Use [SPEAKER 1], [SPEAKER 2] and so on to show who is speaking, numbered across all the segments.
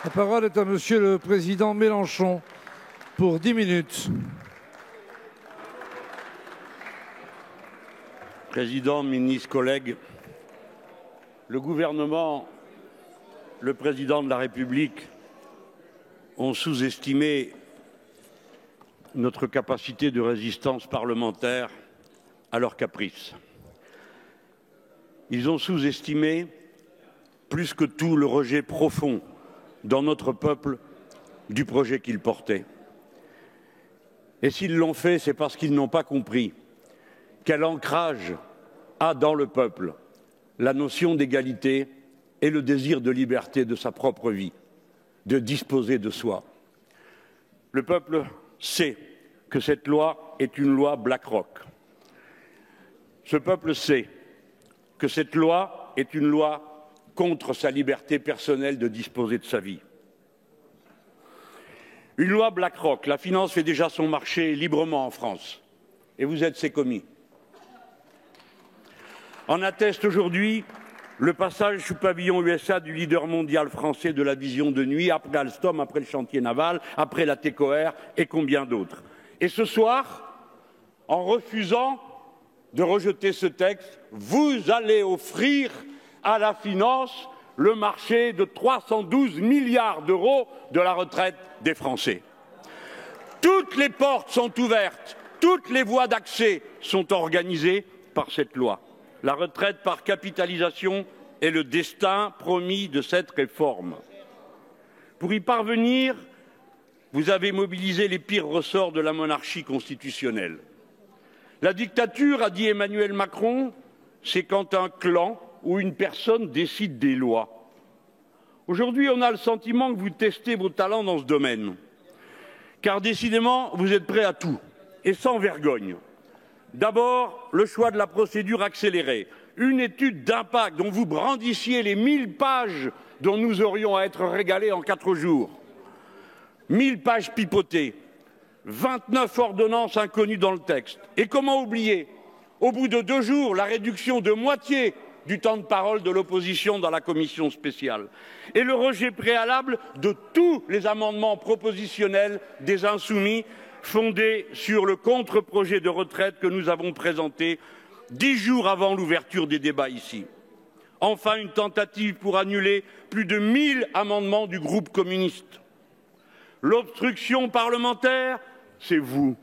[SPEAKER 1] La parole est à Monsieur le Président Mélenchon pour 10 minutes.
[SPEAKER 2] Président, ministres, collègues, le gouvernement, le président de la République ont sous-estimé notre capacité de résistance parlementaire à leurs caprices. Ils ont sous-estimé plus que tout le rejet profond dans notre peuple du projet qu'ils portaient. Et s'ils l'ont fait, c'est parce qu'ils n'ont pas compris quel ancrage a dans le peuple la notion d'égalité et le désir de liberté de sa propre vie, de disposer de soi. Le peuple sait que cette loi est une loi BlackRock. Ce peuple sait que cette loi est une loi contre sa liberté personnelle de disposer de sa vie. Une loi BlackRock, la finance fait déjà son marché librement en France, et vous êtes ses commis. En atteste aujourd'hui le passage sous pavillon USA du leader mondial français de la vision de nuit, après Alstom, après le chantier naval, après la TECOR et combien d'autres. Et ce soir, en refusant de rejeter ce texte, vous allez offrir à la finance le marché de 312 milliards d'euros de la retraite des Français. Toutes les portes sont ouvertes, toutes les voies d'accès sont organisées par cette loi. La retraite par capitalisation est le destin promis de cette réforme. Pour y parvenir, vous avez mobilisé les pires ressorts de la monarchie constitutionnelle. La dictature, a dit Emmanuel Macron, c'est quand un clan ou une personne décide des lois. Aujourd'hui, on a le sentiment que vous testez vos talents dans ce domaine. Car décidément, vous êtes prêts à tout, et sans vergogne. D'abord, le choix de la procédure accélérée, une étude d'impact dont vous brandissiez les 1000 pages dont nous aurions à être régalés en 4 jours. 1000 pages pipotées, 29 ordonnances inconnues dans le texte. Et comment oublier, au bout de 2 jours, la réduction de moitié du temps de parole de l'opposition dans la commission spéciale et le rejet préalable de tous les amendements propositionnels des Insoumis fondés sur le contre-projet de retraite que nous avons présenté 10 jours avant l'ouverture des débats ici. Enfin, une tentative pour annuler plus de 1000 amendements du groupe communiste. L'obstruction parlementaire, c'est vous,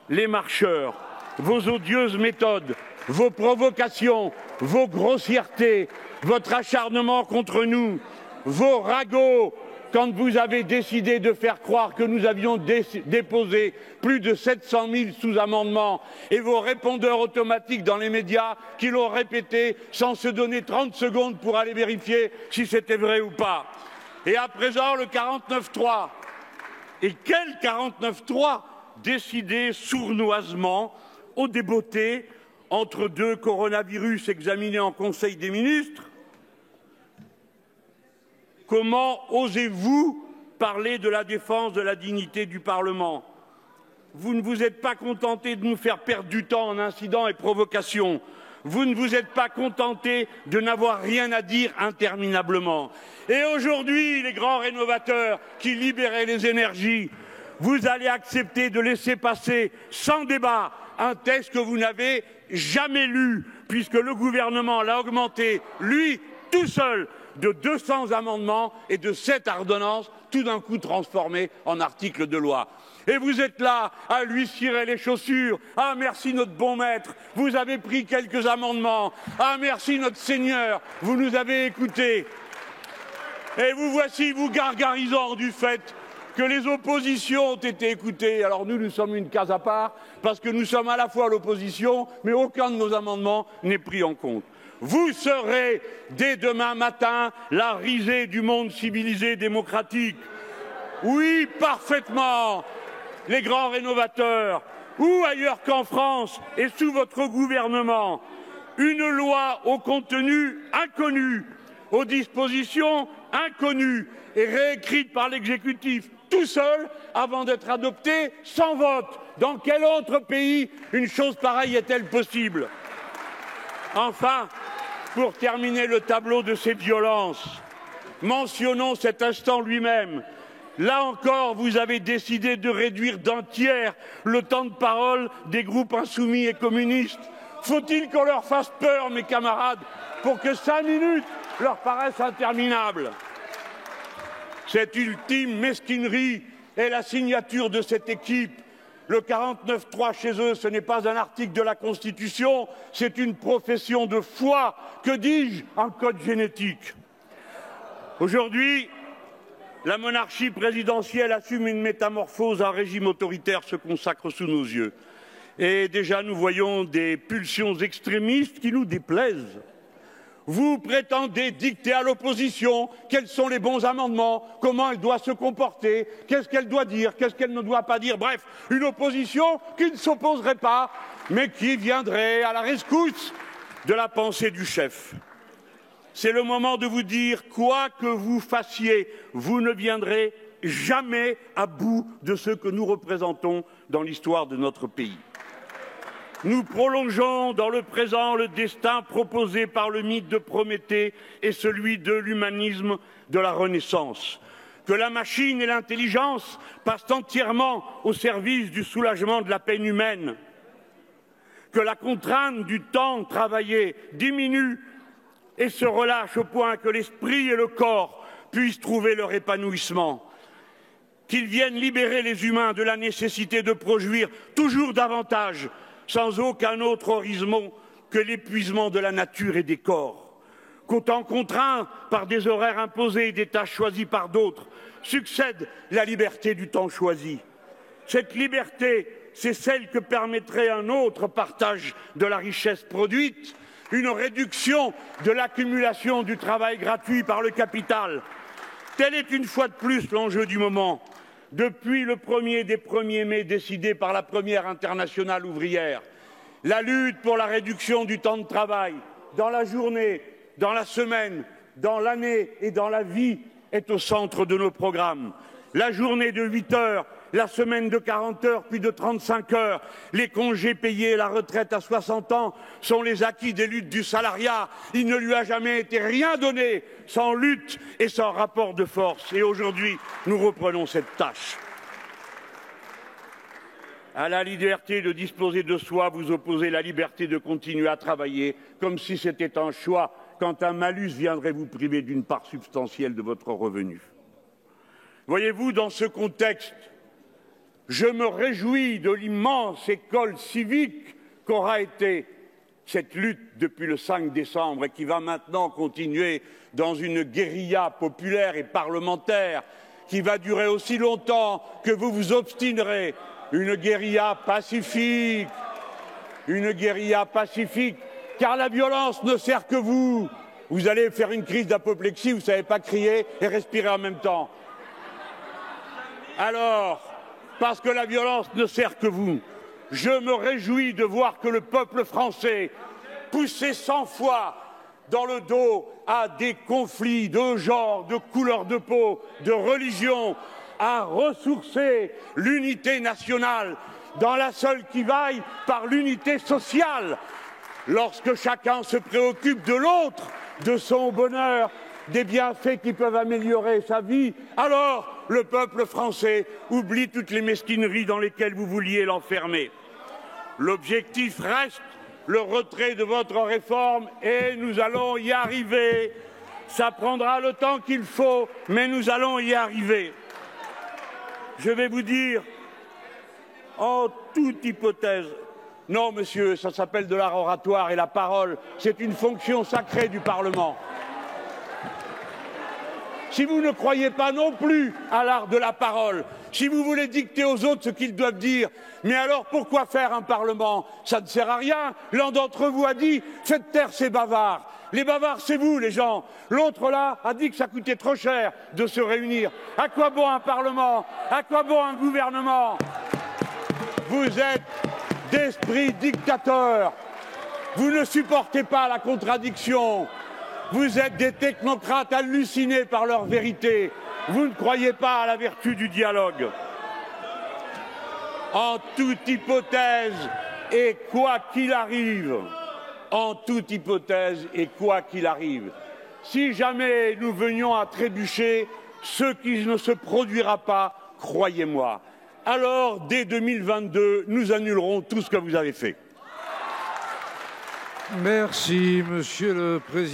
[SPEAKER 2] les marcheurs, vos odieuses méthodes, vos provocations, vos grossièretés, votre acharnement contre nous, vos ragots, quand vous avez décidé de faire croire que nous avions déposé plus de 700 000 sous-amendements et vos répondeurs automatiques dans les médias qui l'ont répété sans se donner 30 secondes pour aller vérifier si c'était vrai ou pas. Et à présent, le 49.3. Et quel 49.3 décidé sournoisement, au débeauté, entre 2 coronavirus examinés en Conseil des ministres? Comment osez-vous parler de la défense de la dignité du Parlement? Vous ne vous êtes pas contenté de nous faire perdre du temps en incidents et provocations. Vous ne vous êtes pas contenté de n'avoir rien à dire interminablement. Et aujourd'hui, les grands rénovateurs qui libéraient les énergies, vous allez accepter de laisser passer sans débat un texte que vous n'avez jamais lu, puisque le gouvernement l'a augmenté, lui, tout seul, de 200 amendements et de 7 ordonnances, tout d'un coup transformées en articles de loi. Et vous êtes là à lui cirer les chaussures. Ah, merci notre bon maître, vous avez pris quelques amendements. Ah, merci notre Seigneur, vous nous avez écoutés. Et vous voici, vous gargarisant du fait que les oppositions ont été écoutées. Alors nous sommes une case à part, parce que nous sommes à la fois l'opposition, mais aucun de nos amendements n'est pris en compte. Vous serez, dès demain matin, la risée du monde civilisé démocratique. Oui, parfaitement, les grands rénovateurs, où ailleurs qu'en France et sous votre gouvernement, une loi au contenu inconnu, aux dispositions inconnues et réécrite par l'exécutif tout seul avant d'être adoptée sans vote. Dans quel autre pays une chose pareille est-elle possible? Enfin, pour terminer le tableau de ces violences, Mentionnons cet instant lui-même. Là encore, vous avez décidé de réduire d'un tiers le temps de parole des groupes insoumis et communistes. Faut-il qu'on leur fasse peur, mes camarades, pour que 5 minutes leur paraissent interminables? Cette ultime mesquinerie est la signature de cette équipe. Le 49.3 chez eux, ce n'est pas un article de la Constitution, c'est une profession de foi. Que dis-je? Un code génétique. Aujourd'hui, la monarchie présidentielle assume une métamorphose, un régime autoritaire se consacre sous nos yeux. Et déjà, nous voyons des pulsions extrémistes qui nous déplaisent. Vous prétendez dicter à l'opposition quels sont les bons amendements, comment elle doit se comporter, qu'est-ce qu'elle doit dire, qu'est-ce qu'elle ne doit pas dire. Bref, une opposition qui ne s'opposerait pas, mais qui viendrait à la rescousse de la pensée du chef. C'est le moment de vous dire, quoi que vous fassiez, vous ne viendrez jamais à bout de ce que nous représentons dans l'histoire de notre pays. Nous prolongeons dans le présent le destin proposé par le mythe de Prométhée et celui de l'humanisme de la Renaissance. Que la machine et l'intelligence passent entièrement au service du soulagement de la peine humaine. Que la contrainte du temps travaillé diminue et se relâche au point que l'esprit et le corps puissent trouver leur épanouissement. Qu'ils viennent libérer les humains de la nécessité de produire toujours davantage, sans aucun autre horizon que l'épuisement de la nature et des corps. Qu'au temps contraint par des horaires imposés et des tâches choisies par d'autres, succède la liberté du temps choisi. Cette liberté, c'est celle que permettrait un autre partage de la richesse produite, une réduction de l'accumulation du travail gratuit par le capital. Tel est une fois de plus l'enjeu du moment. Depuis le premier des 1er mai décidé par la première internationale ouvrière, la lutte pour la réduction du temps de travail, dans la journée, dans la semaine, dans l'année et dans la vie, est au centre de nos programmes. La journée de 8 heures, la semaine de 40 heures, puis de 35 heures, les congés payés et la retraite à 60 ans sont les acquis des luttes du salariat. Il ne lui a jamais été rien donné sans lutte et sans rapport de force. Et aujourd'hui, nous reprenons cette tâche. À la liberté de disposer de soi, vous opposez la liberté de continuer à travailler comme si c'était un choix quand un malus viendrait vous priver d'une part substantielle de votre revenu. Voyez-vous, dans ce contexte, je me réjouis de l'immense école civique qu'aura été cette lutte depuis le 5 décembre et qui va maintenant continuer dans une guérilla populaire et parlementaire qui va durer aussi longtemps que vous vous obstinerez. Une guérilla pacifique, car la violence ne sert que vous. Vous allez faire une crise d'apoplexie, vous ne savez pas crier et respirer en même temps. Alors, parce que la violence ne sert que vous, je me réjouis de voir que le peuple français, poussé 100 fois dans le dos à des conflits de genre, de couleur de peau, de religion, a ressourcé l'unité nationale dans la seule qui vaille par l'unité sociale. Lorsque chacun se préoccupe de l'autre, de son bonheur, des bienfaits qui peuvent améliorer sa vie, alors le peuple français oublie toutes les mesquineries dans lesquelles vous vouliez l'enfermer. L'objectif reste le retrait de votre réforme et nous allons y arriver. Ça prendra le temps qu'il faut, mais nous allons y arriver. Je vais vous dire, en toute hypothèse, non monsieur, ça s'appelle de l'art oratoire et la parole, c'est une fonction sacrée du Parlement. Si vous ne croyez pas non plus à l'art de la parole, si vous voulez dicter aux autres ce qu'ils doivent dire, mais alors pourquoi faire un Parlement? Ça ne sert à rien. L'un d'entre vous a dit « faites taire ces bavards ». Les bavards, c'est vous, les gens. L'autre, là, a dit que ça coûtait trop cher de se réunir. À quoi bon un Parlement? À quoi bon un gouvernement? Vous êtes d'esprit dictateur. Vous ne supportez pas la contradiction. Vous êtes des technocrates hallucinés par leur vérité. Vous ne croyez pas à la vertu du dialogue. En toute hypothèse, et quoi qu'il arrive, en toute hypothèse, et quoi qu'il arrive, si jamais nous venions à trébucher, ce qui ne se produira pas, croyez-moi. Alors, dès 2022, nous annulerons tout ce que vous avez fait.
[SPEAKER 1] Merci, Monsieur le Président.